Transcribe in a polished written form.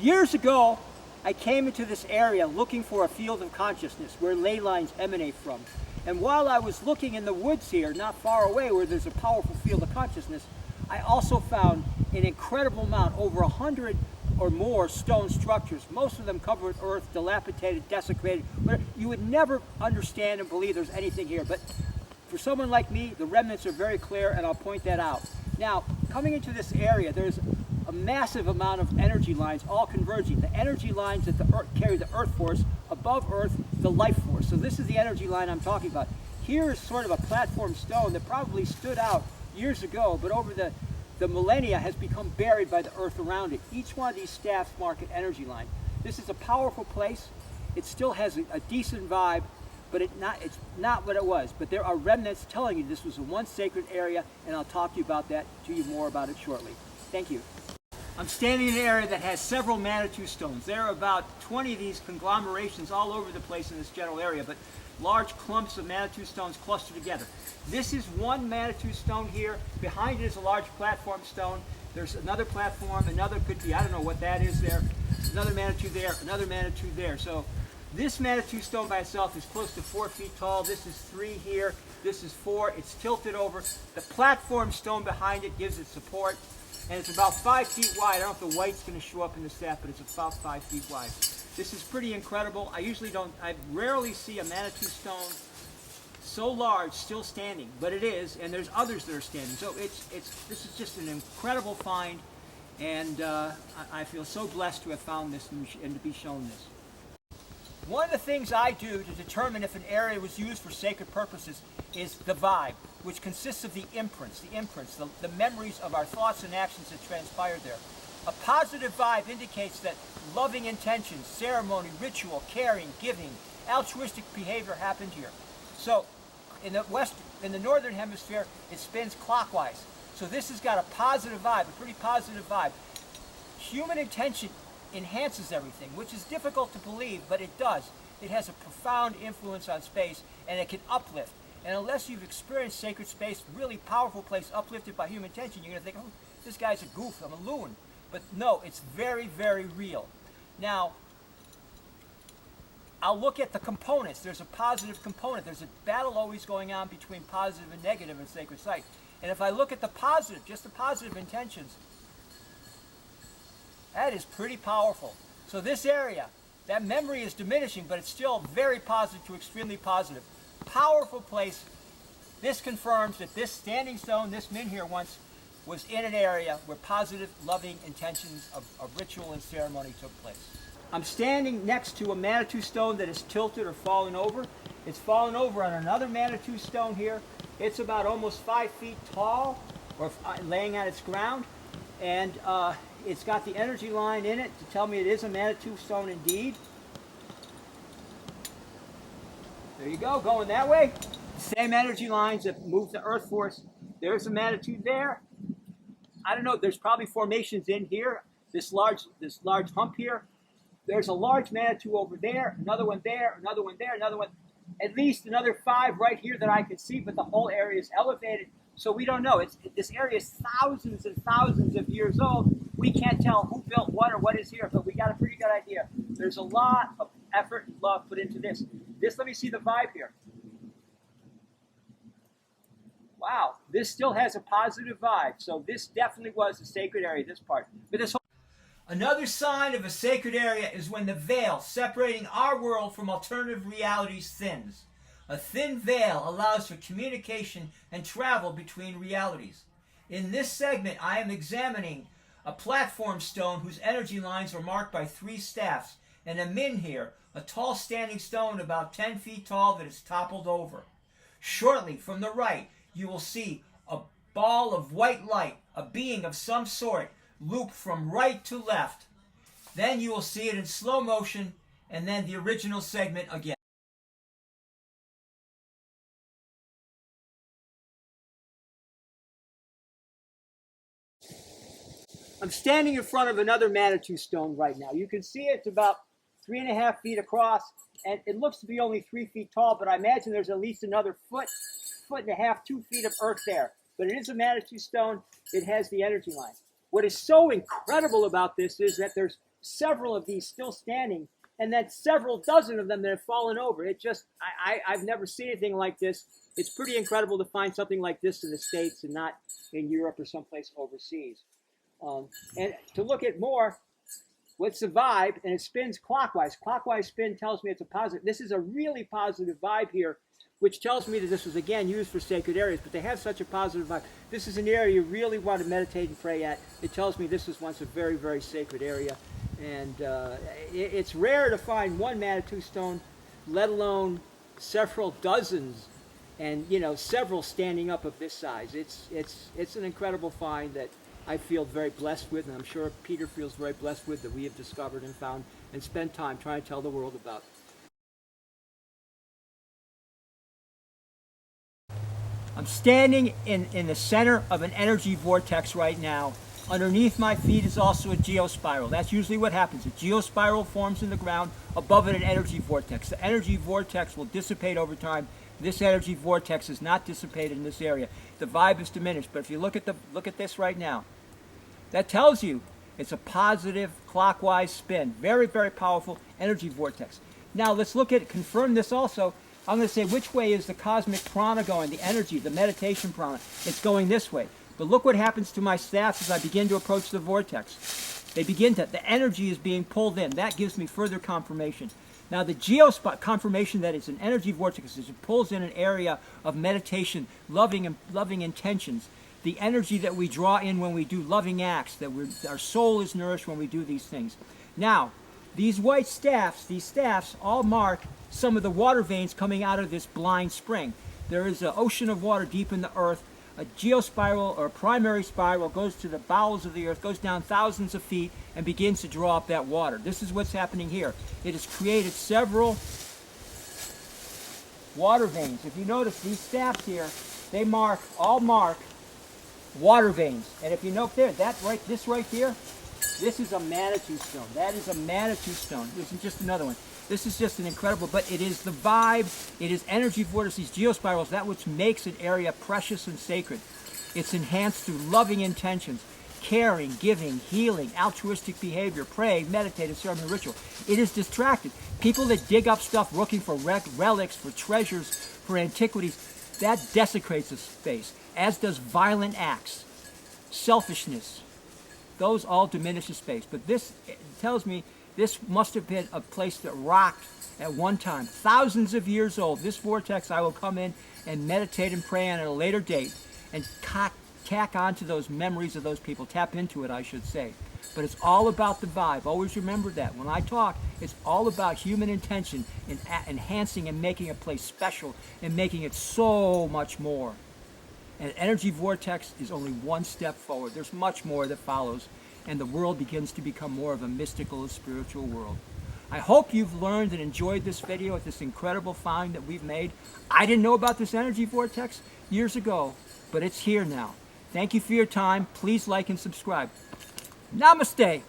Years ago, I came into this area looking for a field of consciousness where ley lines emanate from. And while I was looking in the woods here, not far away where there's a powerful field of consciousness, I also found an incredible amount, over 100 or more stone structures, most of them covered with earth, dilapidated, desecrated. You would never understand and believe there's anything here, but for someone like me, the remnants are very clear, and I'll point that out. Now, coming into this area, there's a massive amount of energy lines all converging. The energy lines that the earth carry the earth force, above earth, the life force. So this is the energy line I'm talking about. Here is sort of a platform stone that probably stood out years ago, but over the millennia has become buried by the earth around it. Each one of these staffs mark an energy line. This is a powerful place. It still has a decent vibe, but it's not what it was. But there are remnants telling you this was a once sacred area, and I'll talk to you about that, to you more about it shortly. Thank you. I'm standing in an area that has several Manitou stones. There are about 20 of these conglomerations all over the place in this general area, but large clumps of Manitou stones clustered together. This is one Manitou stone here. Behind it is a large platform stone. There's another platform, another could be, I don't know what that is there. Another Manitou there, another Manitou there. So this Manitou stone by itself is close to 4 feet tall. This is 3 here. This is 4. It's tilted over. The platform stone behind it gives it support. And it's about 5 feet wide. I don't know if the white's going to show up in the staff, but it's about 5 feet wide. This is pretty incredible. I rarely see a Manitou stone so large still standing, but it is, and there's others that are standing. So this is just an incredible find, and I feel so blessed to have found this and to be shown this. One of the things I do to determine if an area was used for sacred purposes is the vibe, which consists of the imprints, the memories of our thoughts and actions that transpired there. A positive vibe indicates that loving intentions, ceremony, ritual, caring, giving, altruistic behavior happened here. So in the northern hemisphere, it spins clockwise. So this has got a positive vibe, a pretty positive vibe. Human intention enhances everything, which is difficult to believe, but it does. It has a profound influence on space, and it can uplift. And unless you've experienced sacred space, really powerful place uplifted by human intention, you're going to think, oh, this guy's a goof, I'm a loon. But no, it's very, very real. Now, I'll look at the components. There's a positive component. There's a battle always going on between positive and negative in sacred site. And if I look at the positive, just the positive intentions, that is pretty powerful. So this area, that memory is diminishing, but it's still very positive to extremely positive. Powerful place. This confirms that this standing stone, this min here once, was in an area where positive, loving intentions of ritual and ceremony took place. I'm standing next to a Manitou stone that is tilted or fallen over. It's fallen over on another Manitou stone here. It's about almost 5 feet tall, or laying on its ground, and it's got the energy line in it to tell me it is a Manitou stone indeed. There you go, going that way. Same energy lines that move the earth force. There's a Manitou there. I don't know, there's probably formations in here. This large hump here. There's a large Manitou over there, another one there, another one there, another one. At least another 5 right here that I can see, but the whole area is elevated. So we don't know. This area is thousands and thousands of years old. We can't tell who built what or what is here, but we got a pretty good idea. There's a lot of effort and love put into this. Let me see the vibe here. Wow, this still has a positive vibe. So this definitely was a sacred area, this part. But this whole Another sign of a sacred area is when the veil separating our world from alternative realities thins. A thin veil allows for communication and travel between realities. In this segment, I am examining a platform stone whose energy lines are marked by 3 staffs, and a min here, a tall standing stone about 10 feet tall that is toppled over. Shortly from the right, you will see a ball of white light, a being of some sort, loop from right to left. Then you will see it in slow motion, and then the original segment again. I'm standing in front of another Manitou stone right now. You can see it's about 3.5 feet across, and it looks to be only 3 feet tall, but I imagine there's at least another foot and a half, 2 feet of earth there. But it is a Manitou stone. It has the energy line. What is so incredible about this is that there's several of these still standing, and then several dozen of them that have fallen over. It just, I've never seen anything like this. It's pretty incredible to find something like this in the States and not in Europe or someplace overseas. And to look at more, what's the vibe? And it spins clockwise. Clockwise spin tells me it's a positive. This is a really positive vibe here, which tells me that this was, again, used for sacred areas, but they have such a positive vibe. This is an area you really want to meditate and pray at. It tells me this was once a very, very sacred area. And it's rare to find one Manitou stone, let alone several dozens, and several standing up of this size. It's an incredible find that I feel very blessed with, and I'm sure Peter feels very blessed with, that we have discovered and found and spent time trying to tell the world about. I'm standing in the center of an energy vortex right now. Underneath my feet is also a geospiral. That's usually what happens. A geospiral forms in the ground, above it an energy vortex. The energy vortex will dissipate over time. This energy vortex is not dissipated in this area. The vibe is diminished, but if you look at this right now, that tells you it's a positive clockwise spin. Very, very powerful energy vortex. Now let's confirm this also. I'm going to say, which way is the cosmic prana going, the energy, the meditation prana? It's going this way. But look what happens to my staffs as I begin to approach the vortex. The energy is being pulled in. That gives me further confirmation. Now the confirmation that it's an energy vortex is it pulls in an area of meditation, loving intentions. The energy that we draw in when we do loving acts, that our soul is nourished when we do these things. Now, these white staffs, all mark some of the water veins coming out of this blind spring. There is an ocean of water deep in the earth. A geospiral or a primary spiral goes to the bowels of the earth, goes down thousands of feet, and begins to draw up that water. This is what's happening here. It has created several water veins. If you notice, these staffs here, they all mark water veins. And if you note there, this right here, this is a Manitou stone. That is a Manitou stone. This is just another one. This is just an incredible, but it is the vibe, it is energy vortices, geospirals, that which makes an area precious and sacred. It's enhanced through loving intentions, caring, giving, healing, altruistic behavior, pray, meditate, and ceremony ritual. It is distracted. People that dig up stuff looking for relics, for treasures, for antiquities, that desecrates the space, as does violent acts, selfishness. Those all diminish the space. But this tells me this must have been a place that rocked at one time. Thousands of years old. This vortex I will come in and meditate and pray on at a later date and tack onto those memories of those people. Tap into it, I should say. But it's all about the vibe. Always remember that. When I talk, it's all about human intention in enhancing and making a place special and making it so much more. An energy vortex is only one step forward. There's much more that follows, and the world begins to become more of a mystical and spiritual world. I hope you've learned and enjoyed this video with this incredible find that we've made. I didn't know about this energy vortex years ago, but it's here now. Thank you for your time. Please like and subscribe. Namaste.